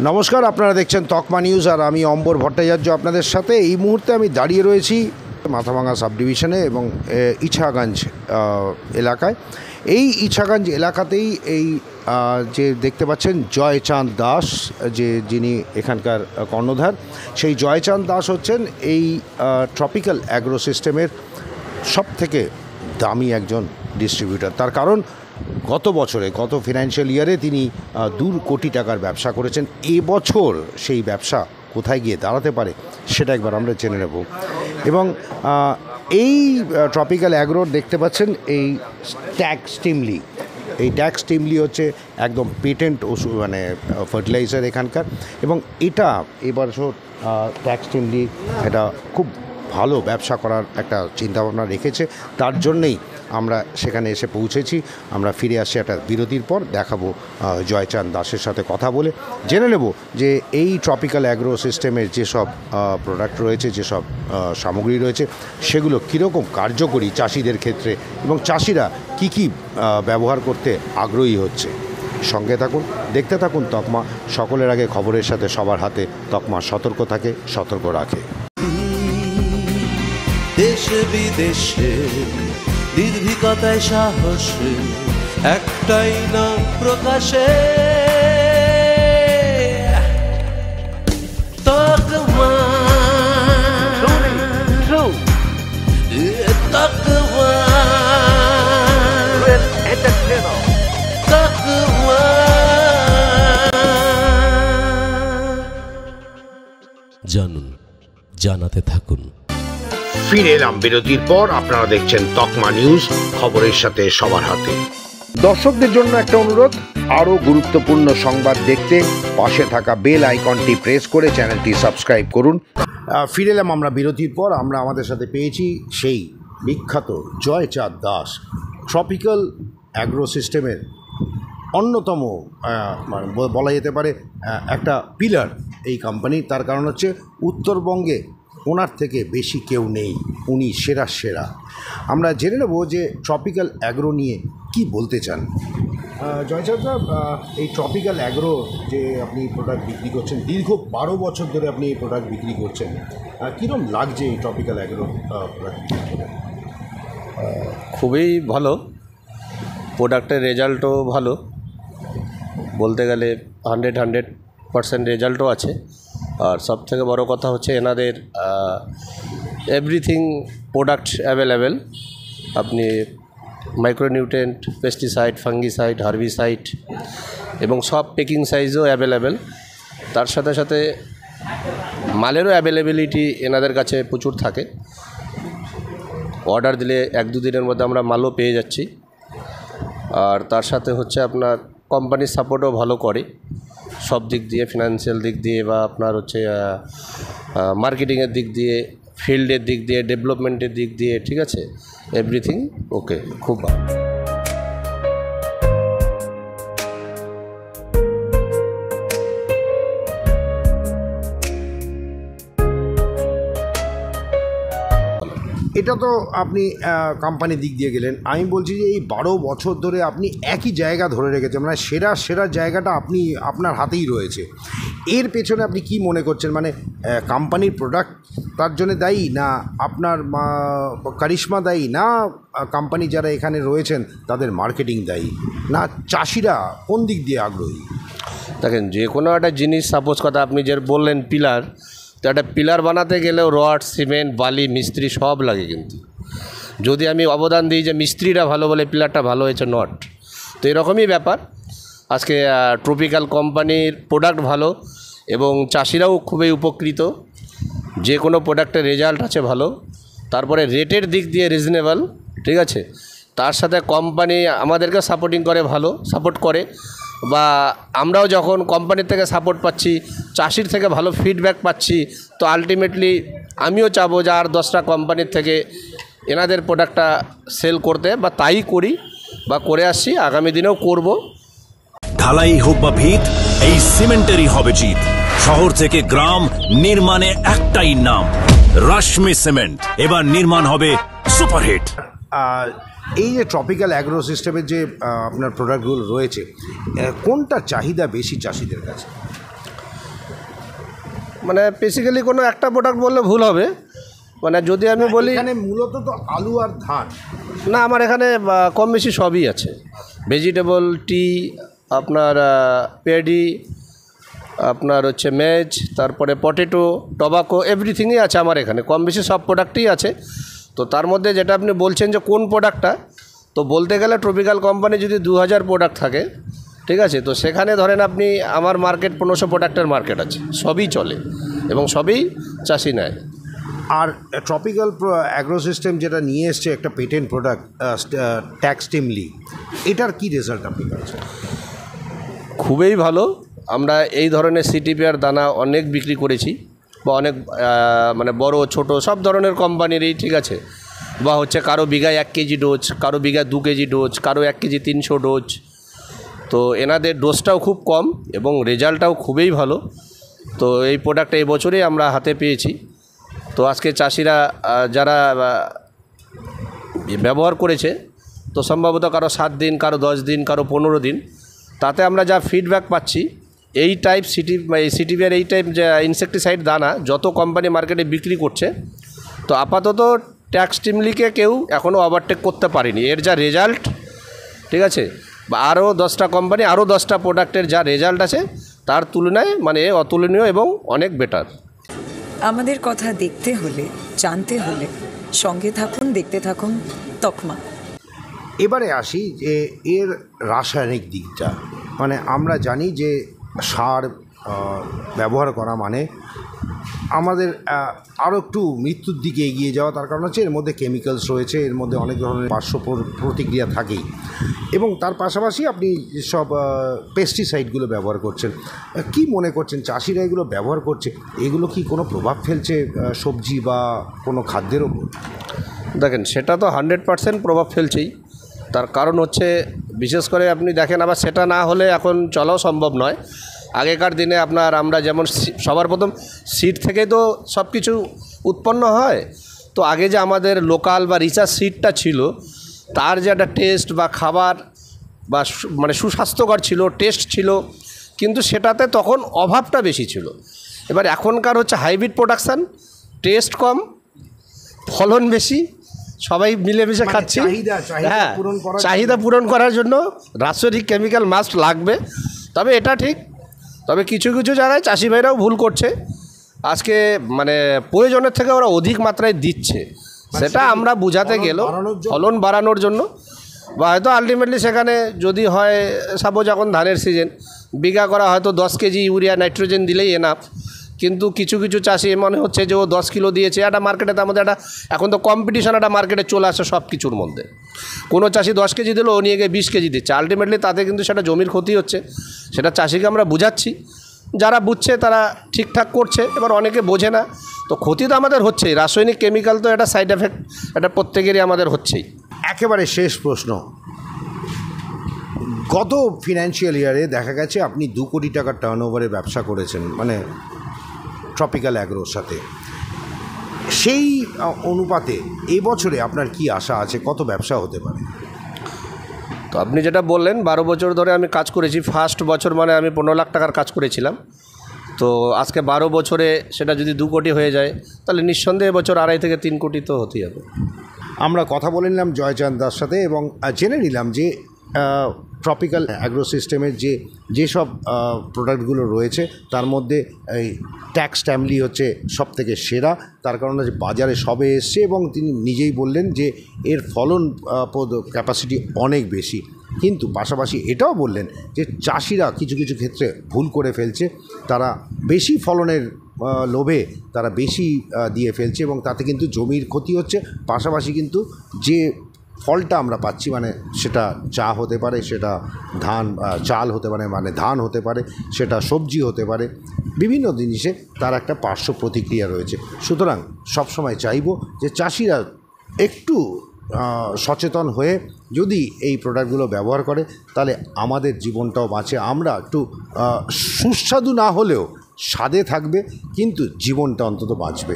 নমস্কার, আপনারা দেখছেন তকমা নিউজ আর আমি অম্বর ভট্টাচার্য আপনাদের সাথে। এই মুহূর্তে আমি দাঁড়িয়ে রয়েছি মাথাভাঙা সাব ডিভিশনে এবং ইছাগঞ্জ এলাকায়। এই ইছাগঞ্জ এলাকাতেই এই যে দেখতে পাচ্ছেন জয়চাঁদ দাস, যিনি এখানকার কর্ণধার, সেই জয়চাঁদ দাস হচ্ছেন এই ট্রপিক্যাল অ্যাগ্রো সিস্টেমের সবথেকে দামি একজন ডিস্ট্রিবিউটর। তার কারণ গত ফিনান্সিয়াল ইয়ারে তিনি 2 কোটি টাকার ব্যবসা করেছেন। এবছর সেই ব্যবসা কোথায় গিয়ে দাঁড়াতে পারে সেটা একবার আমরা জেনে নেব। এবং এই ট্রপিক্যাল অ্যাগ্রোর দেখতে পাচ্ছেন এই ট্যাক্স স্টিমলি হচ্ছে একদম পেটেন্ট মানে ফার্টিলাইজার এখানকার, এবং এটা এবছর ট্যাক্স স্টিমলি এটা খুব ভালো ব্যবসা করার একটা চিন্তাভাবনা রেখেছে। তার জন্যেই আমরা সেখানে এসে পৌঁছেছি। আমরা ফিরে আসছি একটা বিরতির পর, দেখাবো জয়চাঁদ দাসের সাথে কথা বলে জেনে নেব যে এই ট্রপিক্যাল অ্যাগ্রো সিস্টেমের যেসব প্রোডাক্ট রয়েছে, যেসব সামগ্রী রয়েছে, সেগুলো কীরকম কার্যকরী চাষিদের ক্ষেত্রে এবং চাষিরা কি ব্যবহার করতে আগ্রহী হচ্ছে। সঙ্গে থাকুন, দেখতে থাকুন তকমা। সকলের আগে খবরের সাথে সবার হাতে তকমা সতর্ক থাকে, সতর্ক রাখে। দেশে বিদেশে নির্ভীকতায় সাহসে একটাই না প্রকাশে তকমা, তকমা, তকমা। জানুন, জানাতে থাকুন। ফিরে এলাম বিরতির পর। আপনারা দেখছেন তকমা নিউজ, খবরের সাথে সবার হাতে। দর্শকদের জন্য একটা অনুরোধ, আরও গুরুত্বপূর্ণ সংবাদ দেখতে পাশে থাকা বেল আইকনটি প্রেস করে চ্যানেলটি সাবস্ক্রাইব করুন। ফিরে এলাম আমরা বিরতির পর। আমরা আমাদের সাথে পেয়েছি সেই বিখ্যাত জয়চাঁদ দাস, ট্রপিক্যাল অ্যাগ্রো সিস্টেমের অন্যতম বলা যেতে পারে একটা পিলার এই কোম্পানি। তার কারণ হচ্ছে উত্তরবঙ্গে ওনার থেকে বেশি কেউ নেই, উনি সেরা। আমরা জেনে নেব যে ট্রপিক্যাল অ্যাগ্রো নিয়ে কি বলতে চান। জয়চাঁদ, এই ট্রপিক্যাল অ্যাগ্রো যে আপনি প্রোডাক্ট বিক্রি করছেন, দীর্ঘ 12 বছর ধরে আপনি এই প্রোডাক্ট বিক্রি করছেন, কীরকম লাগছে এই ট্রপিক্যাল অ্যাগ্রো প্রোডাক্ট? খুবই ভালো, প্রোডাক্টের রেজাল্টও ভালো, বলতে গেলে 100% রেজাল্টও আছে। আর সবথেকে বড় কথা হচ্ছে এনাদের এভরিথিং প্রোডাক্ট অ্যাভেলেবেল। আপনি মাইক্রোনিউট্রেন্ট, পেস্টিসাইড, ফাঙ্গিসাইড, হার্বিসাইড এবং সব পেকিং সাইজও অ্যাভেলেবেল। তার সাথে সাথে মালেরও অ্যাভেলেবিলিটি এনাদের কাছে প্রচুর থাকে। অর্ডার দিলে 1-2 দিনের মধ্যে আমরা মালও পেয়ে যাচ্ছি। আর তার সাথে হচ্ছে আপনার কোম্পানির সাপোর্টও ভালো করে সব দিক দিয়ে, ফিনান্সিয়াল দিক দিয়ে বা আপনার হচ্ছে মার্কেটিংয়ের দিক দিয়ে, ফিল্ডের দিক দিয়ে, ডেভেলপমেন্টের দিক দিয়ে, ঠিক আছে, এভরিথিং ওকে, খুব ভালো। এটা তো আপনি কোম্পানির দিক দিয়ে গেলেন, আমি বলছি যে এই 12 বছর ধরে আপনি একই জায়গা ধরে রেখেছেন, মানে সেরা জায়গাটা আপনি আপনার হাতেই রয়েছে। এর পেছনে আপনি কি মনে করছেন? মানে কোম্পানির প্রোডাক্ট তার জন্য দায়ী, না আপনার কারিশমা দায়ী, না কোম্পানি যারা এখানে রয়েছেন তাদের মার্কেটিং দায়ী, না চাষিরা কোন দিক দিয়ে আগ্রহী? দেখেন, যে কোনো একটা জিনিস, সাপোজ কথা আপনি যে বললেন পিলার, তো একটা পিলার বানাতে গেলেও রড, সিমেন্ট, বালি, মিস্ত্রি সব লাগে। কিন্তু যদি আমি অবদান দিই যে মিস্ত্রিরা ভালো বলে পিলারটা ভালো হয়েছে, নট। তো এরকমই ব্যাপার। আজকে ট্রপিক্যাল কোম্পানির প্রোডাক্ট ভালো এবং চাষিরাও খুবই উপকৃত। যে কোনো প্রোডাক্টের রেজাল্ট আছে ভালো, তারপরে রেটের দিক দিয়ে রিজনেবল, ঠিক আছে। তার সাথে কোম্পানি আমাদেরকে সাপোর্ট করে, বা আমরাও যখন কোম্পানির থেকে সাপোর্ট পাচ্ছি, চাষির থেকে ভালো ফিডব্যাক পাচ্ছি, তো আলটিমেটলি আমিও চাবো যে আর 10টা কোম্পানির থেকে এনাদের প্রোডাক্টটা সেল করতে, বা তাই করি বা করে আসছি, আগামী দিনেও করব। ঢালাই হোক বা ভিত, এই সিমেন্টেরই হবে জিত। শহর থেকে গ্রাম, নির্মাণে একটাই নাম, রাশমি সিমেন্ট। এবার নির্মাণ হবে সুপারহিট। এই যে ট্রপিক্যাল অ্যাগ্রো সিস্টেমের যে আপনার প্রোডাক্টগুলো রয়েছে, কোনটা চাহিদা বেশি চাষিদের কাছে? মানে বেসিক্যালি কোনো একটা প্রোডাক্ট বললে ভুল হবে, মানে যদি আমি বলি এখানে মূলত তো আলু আর ধান। না, আমার এখানে কম বেশি সবই আছে, ভেজিটেবল, টি, আপনার পেডি, আপনার হচ্ছে মেজ, তারপরে পটেটো, টবাকো, এভরিথিংই আছে আমার এখানে, কম বেশি সব প্রোডাক্টই আছে। তো তার মধ্যে যেটা আপনি বলছেন যে কোন প্রোডাক্টটা, তো বলতে গেলে ট্রপিক্যাল কোম্পানি যদি 2000 প্রোডাক্ট থাকে, ঠিক আছে, তো সেখানে ধরেন আপনি আমার মার্কেট 1500 প্রোডাক্টের মার্কেট আছে, সবই চলে এবং সবই চাষি নেয়। আর ট্রপিক্যাল অ্যাগ্রো সিস্টেম যেটা নিয়ে এসছে একটা পেটেন্ট প্রোডাক্ট ট্যাক্সটিমলি, এটার কি রেজাল্ট আপনি পাচ্ছেন? খুবই ভালো। আমরা এই ধরনের সিটিপিআর দানা অনেক বিক্রি করেছি, বা অনেক মানে বড় ছোট সব ধরনের কোম্পানিরই, ঠিক আছে, বা হচ্ছে কারো বিঘায় 1 কেজি ডোজ, কারো বিঘায় 2 কেজি ডোজ, কারো 1 কেজি 300 ডোজ। তো এনাদের ডোজটাও খুব কম এবং রেজাল্টটাও খুবই ভালো। তো এই প্রোডাক্টটা এই বছরেই আমরা হাতে পেয়েছি। তো আজকে চাষিরা যারা ব্যবহার করেছে, তো সম্ভবত কারো 7 দিন, কারো 10 দিন, কারো 15 দিন, তাতে আমরা যা ফিডব্যাক পাচ্ছি, এই টাইপ সিটিপিআর এই টাইপ যে ইনসেকটিসাইড দানা যত কোম্পানি মার্কেটে বিক্রি করছে, তো আপাতত ট্যাক্সটিমলিকে কেউ এখনও ওভারটেক করতে পারেনি। এর যা রেজাল্ট, ঠিক আছে, বা আরও 10টা কোম্পানি, আরও 10টা প্রোডাক্টের যা রেজাল্ট আছে তার তুলনায় মানে অতুলনীয় এবং অনেক বেটার। আমাদের কথা দেখতে হলে, জানতে হলে সঙ্গে থাকুন, দেখতে থাকুন তকমা। এবারে আসি যে এর রাসায়নিক দিকটা, মানে আমরা জানি যে সার ব্যবহার করা মানে আমাদের আরও একটু মৃত্যুর দিকে এগিয়ে যাওয়া। তার কারণ হচ্ছে এর মধ্যে কেমিক্যালস রয়েছে, এর মধ্যে অনেক ধরনের পার্শ্ব প্রতিক্রিয়া থাকেই, এবং তার পাশাপাশি আপনি সব পেস্টিসাইডগুলো ব্যবহার করছেন। কি মনে করছেন চাষিরা এগুলো ব্যবহার করছে, এগুলো কি কোনো প্রভাব ফেলছে সবজি বা কোনো খাদ্যের ওপর? দেখেন, সেটা তো 100% প্রভাব ফেলছেই। তার কারণ হচ্ছে বিশেষ করে আপনি দেখেন, আবার সেটা না হলে এখন চলাও সম্ভব নয়। আগেকার দিনে আমরা যেমন সবার প্রথম সিড থেকেই তো সব কিছু উৎপন্ন হয়। তো আগে যে আমাদের লোকাল বা রিসার্চ সিডটা ছিল, তার যে একটা টেস্ট বা খাবার বা মানে সুস্বাস্থ্যকর ছিল, টেস্ট ছিল, কিন্তু সেটাতে তখন অভাবটা বেশি ছিল। এবার এখনকার হচ্ছে হাইব্রিড প্রোডাকশান, টেস্ট কম, ফলন বেশি, সবাই মিলেমিশে খাচ্ছি। হ্যাঁ, চাহিদা পূরণ করার জন্য রাসায়নিক কেমিক্যাল মাস্ট লাগবে। তবে এটা ঠিক, তবে কিছু কিছু জায়গায় চাষি ভাইরাও ভুল করছে। আজকে মানে প্রয়োজনের থেকে ওরা অধিক মাত্রায় দিচ্ছে, সেটা আমরা বোঝাতে গেলেও ফলন বাড়ানোর জন্য, বা হয়তো আলটিমেটলি সেখানে যদি হয়, সাপোজ এখন ধানের সিজন, বিঘা করা হয়তো 10 কেজি ইউরিয়া নাইট্রোজেন দিলেই এনাফ। কিন্তু কিছু কিছু চাষি মনে হচ্ছে যে ও 10 কিলো দিয়েছে, একটা মার্কেটে, তার মধ্যে একটা এখন তো কম্পিটিশন একটা মার্কেটে চলে আসে সব কিছুর মধ্যে। কোনো চাষি 10 কেজি দিল, ও নিয়ে গিয়ে 20 কেজি দিচ্ছে, আলটিমেটলি তাতে কিন্তু সেটা জমির ক্ষতি হচ্ছে। সেটা চাষিকে আমরা বুঝাচ্ছি, যারা বুঝছে তারা ঠিকঠাক করছে, এবার অনেকে বোঝে না। তো ক্ষতি তো আমাদের হচ্ছেই, রাসায়নিক কেমিক্যাল তো একটা সাইড এফেক্ট, এটা প্রত্যেকেরই আমাদের হচ্ছেই। একেবারে শেষ প্রশ্ন, গত ফিনান্সিয়াল ইয়ারে দেখা গেছে আপনি 2 কোটি টাকার টার্নওভারে ব্যবসা করেছেন, মানে ট্রপিক্যাল অ্যাগ্রোর সাথে। সেই অনুপাতে এবছরে আপনার কি আশা আছে, কত ব্যবসা হতে পারে? তো আপনি যেটা বললেন, 12 বছর ধরে আমি কাজ করেছি। ফার্স্ট বছর মানে আমি 15 লাখ টাকার কাজ করেছিলাম। তো আজকে 12 বছরে সেটা যদি 2 কোটি হয়ে যায়, তাহলে নিঃসন্দেহে এবছর 2.5 থেকে 3 কোটি তো হতেই হবে। আমরা কথা বলে নিলাম জয়চাঁদ দার সাথে এবং জেনে নিলাম যে ট্রপিক্যাল অ্যাগ্রো সিস্টেমের যেসব প্রোডাক্টগুলো রয়েছে তার মধ্যে এই ট্যাক্সটিমলি হচ্ছে সবথেকে সেরা। তার কারণে যে বাজারে সবে এসছে এবং তিনি নিজেই বললেন যে এর ফলন ক্যাপাসিটি অনেক বেশি। কিন্তু পাশাপাশি এটাও বললেন যে চাষিরা কিছু কিছু ক্ষেত্রে ভুল করে ফেলছে, তারা বেশি ফলনের লোভে তারা বেশি দিয়ে ফেলছে এবং তাতে কিন্তু জমির ক্ষতি হচ্ছে। পাশাপাশি কিন্তু যে ফলটা আমরা পাচ্ছি, মানে সেটা চা হতে পারে, সেটা ধান চাল হতে পারে, মানে ধান হতে পারে, সেটা সবজি হতে পারে, বিভিন্ন জিনিসে তার একটা পার্শ্ব প্রতিক্রিয়া রয়েছে। সুতরাং সবসময় চাইব যে চাষিরা একটু সচেতন হয়ে যদি এই প্রোডাক্টগুলো ব্যবহার করে, তাহলে আমাদের জীবনটাও বাঁচে। আমরা একটু সুস্বাদু না হলেও স্বাদে থাকবে, কিন্তু জীবনটা অন্তত বাঁচবে।